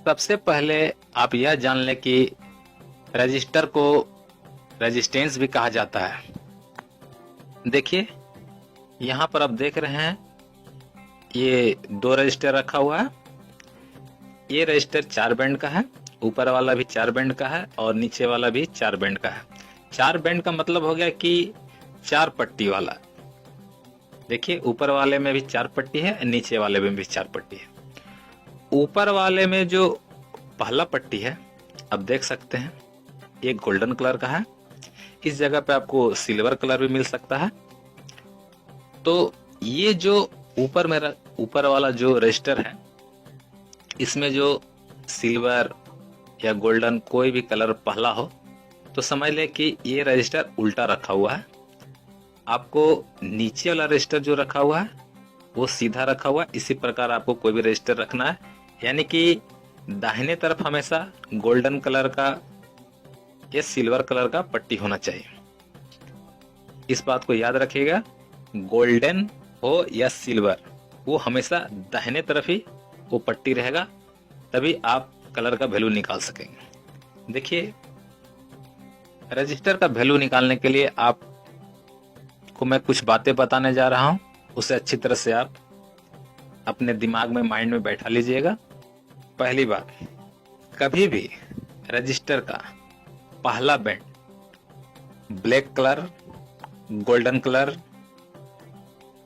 सबसे पहले आप यह जान लें कि रजिस्टर को रेजिस्टेंस भी कहा जाता है। देखिए यहाँ पर आप देख रहे हैं ये दो रजिस्टर रखा हुआ है। ये रजिस्टर 4 बैंड का है, ऊपर वाला भी 4 बैंड का है और नीचे वाला भी 4 बैंड का है। 4 बैंड का मतलब हो गया कि 4 पट्टी वाला। देखिए ऊपर वाले में भी 4 पट्टी है, नीचे वाले में भी 4 पट्टी है। ऊपर वाले में जो पहला पट्टी है आप देख सकते हैं ये गोल्डन कलर का है। इस जगह पे आपको सिल्वर कलर भी मिल सकता है। तो ये जो ऊपर वाला जो रजिस्टर है इसमें जो सिल्वर या गोल्डन कोई भी कलर पहला हो तो समझ ले कि ये रजिस्टर उल्टा रखा हुआ है। आपको नीचे वाला रजिस्टर जो रखा हुआ है वो सीधा रखा हुआ है। इसी प्रकार आपको कोई भी रजिस्टर रखना है, यानी कि दाहिने तरफ हमेशा गोल्डन कलर का या सिल्वर कलर का पट्टी होना चाहिए। इस बात को याद रखिएगा, गोल्डन हो या सिल्वर वो हमेशा दाहिने तरफ ही वो पट्टी रहेगा, तभी आप कलर का वैल्यू निकाल सकेंगे। देखिए रजिस्टर का वैल्यू निकालने के लिए आपको मैं कुछ बातें बताने जा रहा हूं, उसे अच्छी तरह से आप अपने दिमाग में माइंड में बैठा लीजिएगा। पहली बात, कभी भी रजिस्टर का पहला band black colour, golden colour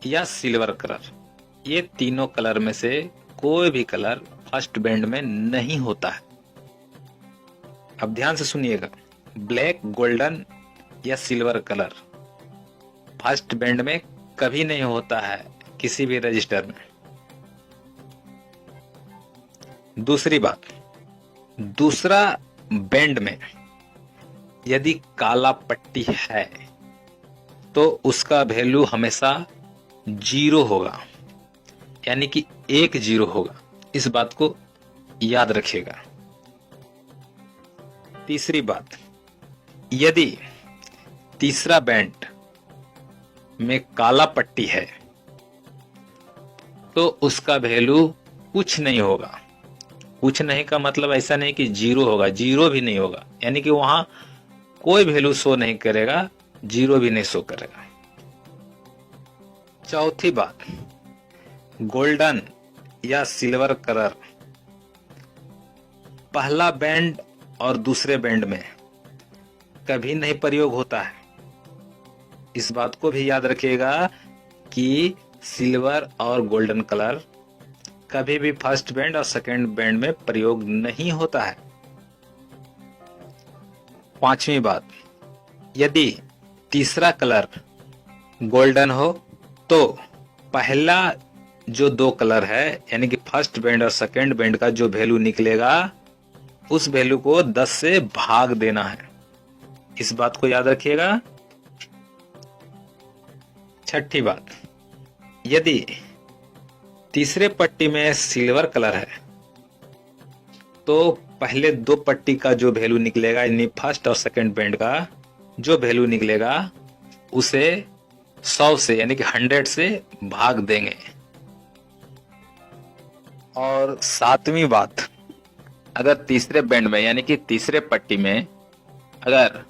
या सिल्वर कलर, ये तीनों कलर में से कोई भी कलर फर्स्ट बैंड में नहीं होता है। अब ध्यान से सुनिएगा, ब्लैक, गोल्डन या सिल्वर कलर फर्स्ट बैंड में कभी नहीं होता है किसी भी रजिस्टर में। दूसरी बात, दूसरा बैंड में यदि काला पट्टी है तो उसका वैल्यू हमेशा 0 होगा, यानी कि 1 0 होगा। इस बात को याद रखिएगा। तीसरी बात, यदि तीसरा बैंड में काला पट्टी है तो उसका वैल्यू कुछ नहीं होगा। कुछ नहीं का मतलब ऐसा नहीं कि 0 होगा, 0 भी नहीं होगा, यानी कि वहां कोई वैल्यू शो नहीं करेगा, 0 भी नहीं शो करेगा। चौथी बात, गोल्डन या सिल्वर कलर पहला बैंड और दूसरे बैंड में कभी नहीं प्रयोग होता है। इस बात को भी याद रखिएगा कि सिल्वर और गोल्डन कलर कभी भी फर्स्ट बैंड और सेकंड बैंड में प्रयोग नहीं होता है। पांचवी बात, यदि तीसरा कलर गोल्डन हो तो पहला जो 2 कलर है यानी कि फर्स्ट बैंड और सेकंड बैंड का जो वैल्यू निकलेगा उस वैल्यू को 10 से भाग देना है। इस बात को याद रखिएगा। छठी बात, यदि तीसरे पट्टी में सिल्वर कलर है तो पहले 2 पट्टी का जो वैल्यू निकलेगा यानी फर्स्ट और सेकंड बैंड का जो वैल्यू निकलेगा उसे 100 से यानी कि 100 से भाग देंगे। और 7वीं बात, अगर तीसरे बैंड में यानी कि तीसरे पट्टी में अगर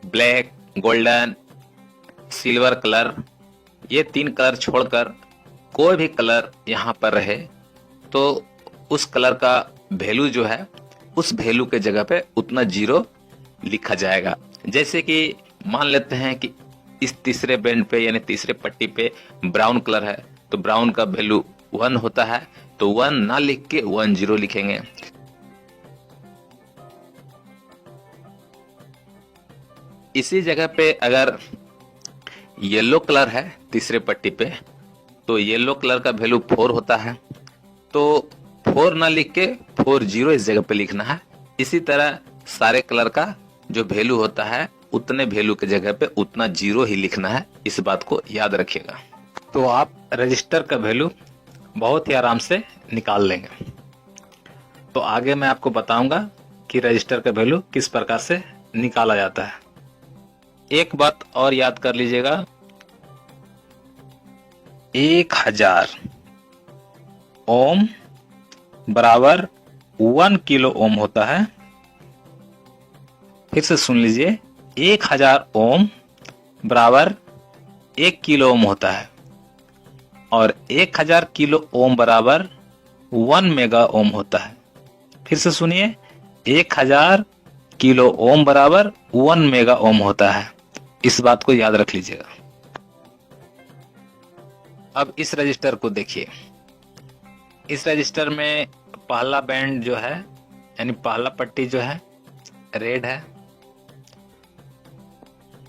ब्लैक, गोल्डन, सिल्वर कलर ये 3 कलर छोड़कर कोई भी कलर यहां पर रहे तो उस कलर का वैल्यू जो है उस वैल्यू के जगह पे उतना 0 लिखा जाएगा। जैसे कि मान लेते हैं कि इस तीसरे बैंड पे यानी तीसरे पट्टी पे ब्राउन कलर है तो ब्राउन का वैल्यू 1 होता है, तो 1 ना लिख के 1 0 लिखेंगे। इसी जगह पे अगर येलो कलर है तीसरे पट्टी पे तो येलो कलर का वैल्यू 4 होता है, तो 4 ना लिख के 4 0 इस जगह पे लिखना है। इसी तरह सारे कलर का जो वैल्यू होता है उतने वैल्यू के जगह पे उतना 0 ही लिखना है। इस बात को याद रखिएगा, तो आप रजिस्टर का वैल्यू बहुत ही आराम से निकाल लेंगे। तो आगे मैं आपको बताऊंगा कि रजिस्टर का वैल्यू किस प्रकार से निकाला जाता है। एक बात और याद कर लीजिएगा, 1000 ओम बराबर 1 किलो ओम होता है। फिर से सुन लीजिए, 1000 ओम बराबर 1 किलो ओम होता है और 1000 किलो ओम बराबर 1 मेगा ओम होता है। फिर से सुनिए, 1000 किलो ओम बराबर 1 मेगा ओम होता है। इस बात को याद रख लीजिएगा। अब इस रजिस्टर को देखिए। इस रजिस्टर में पहला बैंड जो है, यानी पहला पट्टी जो है रेड है,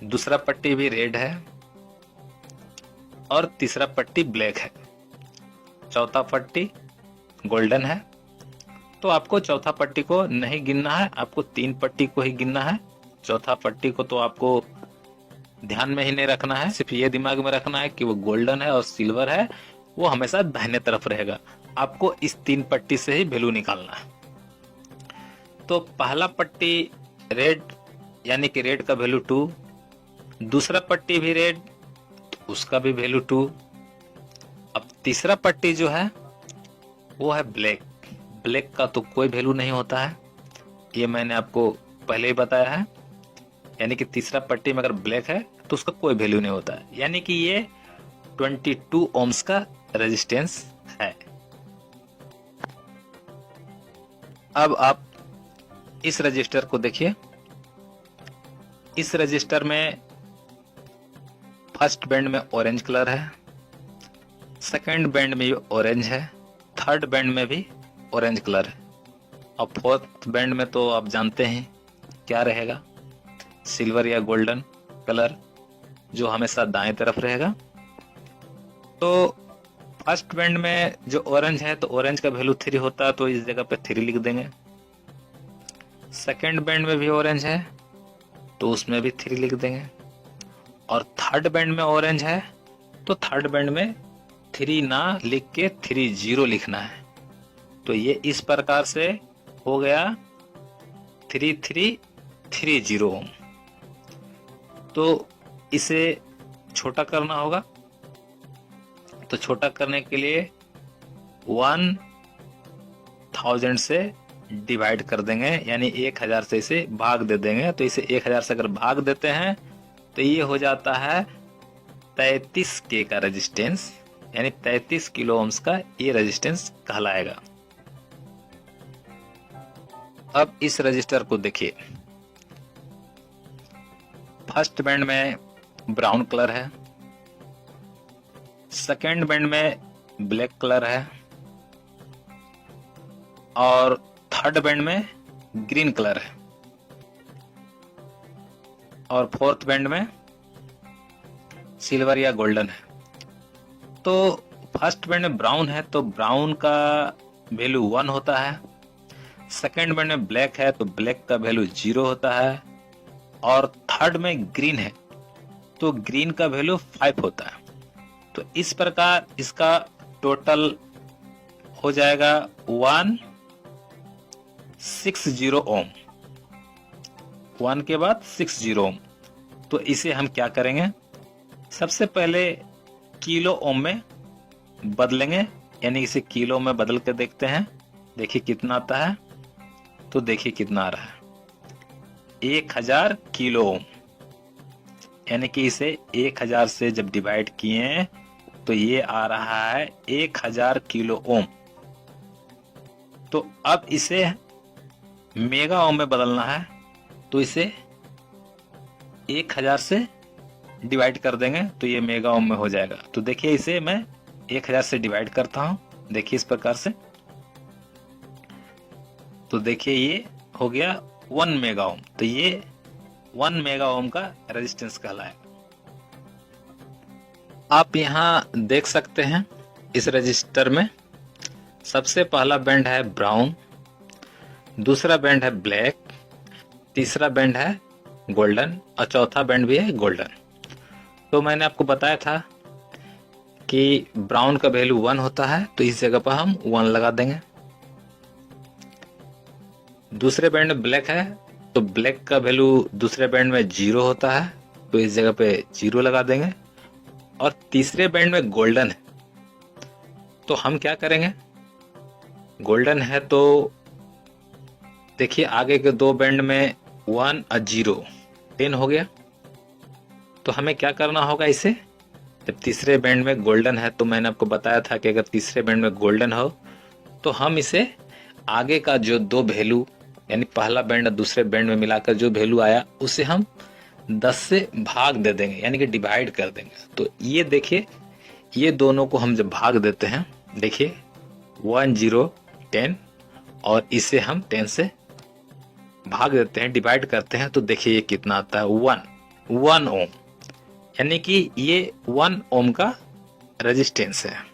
दूसरा पट्टी भी रेड है और तीसरा पट्टी ब्लैक है, चौथा पट्टी गोल्डन है। तो आपको चौथा पट्टी को नहीं गिनना है, आपको 3 पट्टी को ही गिनना है। चौथा पट्टी को तो आपको ध्यान में ही नहीं रखना है, सिर्फ ये दिमाग में रखना है कि वो गोल्डन है और सिल्वर है, वो हमेशा दाहिने तरफ रहेगा। आपको इस 3 पट्टी से ही वैल्यू निकालना है। तो पहला पट्टी रेड, यानी कि रेड का वैल्यू 2, दूसरा पट्टी भी रेड, तो उसका भी वैल्यू 2। अब तीसरा पट्टी जो है वो है ब्लैक। ब्लैक का तो कोई वैल्यू नहीं होता है, ये मैंने आपको पहले ही बताया है। यानी कि तीसरा पट्टी में अगर ब्लैक है तो उसका कोई वैल्यू नहीं होता है, यानी कि ये 22 ओम्स का रेजिस्टेंस है। अब आप इस रजिस्टर को देखिए। इस रजिस्टर में फर्स्ट बैंड में ऑरेंज कलर है, सेकंड बैंड में भी ऑरेंज है, थर्ड बैंड में भी ऑरेंज कलर है और फोर्थ बैंड में तो आप जानते हैं क्या रहेगा, सिल्वर या गोल्डन कलर, जो हमेशा दाएं तरफ रहेगा। तो फर्स्ट बैंड में जो ऑरेंज है तो ऑरेंज का वैल्यू 3 होता है, तो इस जगह पे 3 लिख देंगे। सेकंड बैंड में भी ऑरेंज है तो उसमें भी 3 लिख देंगे। और थर्ड बैंड में ऑरेंज है तो थर्ड बैंड में 3 ना लिख के 30 लिखना है। तो ये इस प्रकार से हो गया 3330 ओम। तो इसे छोटा करना होगा, तो छोटा करने के लिए 1000 से डिवाइड कर देंगे, यानी 1000 से इसे भाग दे देंगे। तो इसे 1000 से अगर भाग देते हैं तो ये हो जाता है 33 के का रेजिस्टेंस, यानी 33 किलो ओम्स का ये रेजिस्टेंस कहलाएगा। अब इस रजिस्टर को देखिए। फर्स्ट बैंड में ब्राउन कलर है, सेकेंड बैंड में ब्लैक कलर है और थर्ड बैंड में ग्रीन कलर है और फोर्थ बैंड में सिल्वर या गोल्डन है। तो फर्स्ट बैंड में ब्राउन है तो ब्राउन का वैल्यू 1 होता है, सेकेंड बैंड में ब्लैक है तो ब्लैक का वैल्यू 0 होता है और थर्ड में ग्रीन है तो ग्रीन का वैल्यू 5 होता है। तो इस प्रकार इसका टोटल हो जाएगा 160 ओम, 1 के बाद 60 ओम। तो इसे हम क्या करेंगे, सबसे पहले किलो ओम में बदलेंगे, यानी इसे किलो में बदल के देखते हैं, देखिए कितना आता है। तो देखिए कितना आ रहा है, 1000 किलो ओम, यानी कि इसे 1000 से जब डिवाइड किए तो ये आ रहा है 1000 किलो ओम। तो अब इसे मेगा ओम में बदलना है, तो इसे 1000 से डिवाइड कर देंगे तो ये मेगा ओम में हो जाएगा। तो देखिए इसे मैं 1000 से डिवाइड करता हूं, देखिए इस प्रकार से। तो देखिए ये हो गया 1 मेगा ओम। तो ये 1 मेगा ओम का रेजिस्टेंस कहलाएगा। आप यहां देख सकते हैं इस रजिस्टर में सबसे पहला बैंड है ब्राउन, दूसरा बैंड है ब्लैक, तीसरा बैंड है गोल्डन और चौथा बैंड भी है गोल्डन। तो मैंने आपको बताया था कि ब्राउन का वैल्यू 1 होता है, तो इस जगह पर हम 1 लगा देंगे। दूसरे बैंड में ब्लैक है तो ब्लैक का वैल्यू दूसरे बैंड में 0 होता है, तो इस जगह पे 0 लगा देंगे। और तीसरे बैंड में गोल्डन है तो हम क्या करेंगे, गोल्डन है तो देखिए आगे के दो बैंड में 1 और 0 10 हो गया। तो हमें क्या करना होगा इसे, जब तीसरे बैंड में गोल्डन है, तो मैंने आपको बताया था कि अगर तीसरे बैंड में गोल्डन हो तो हम इसे आगे का जो दो वैल्यू यानी पहला बैंड और दूसरे बैंड में मिलाकर जो वैल्यू आया उसे हम 10 से भाग दे देंगे, यानी कि डिवाइड कर देंगे। तो ये देखिए, ये दोनों को हम जब भाग देते हैं, देखिए 1 0 10 और इसे हम 10 से भाग देते हैं, डिवाइड करते हैं, तो देखिए ये कितना आता है 1 ओम, यानी कि ये 1 ओम का रेजिस्टेंस है।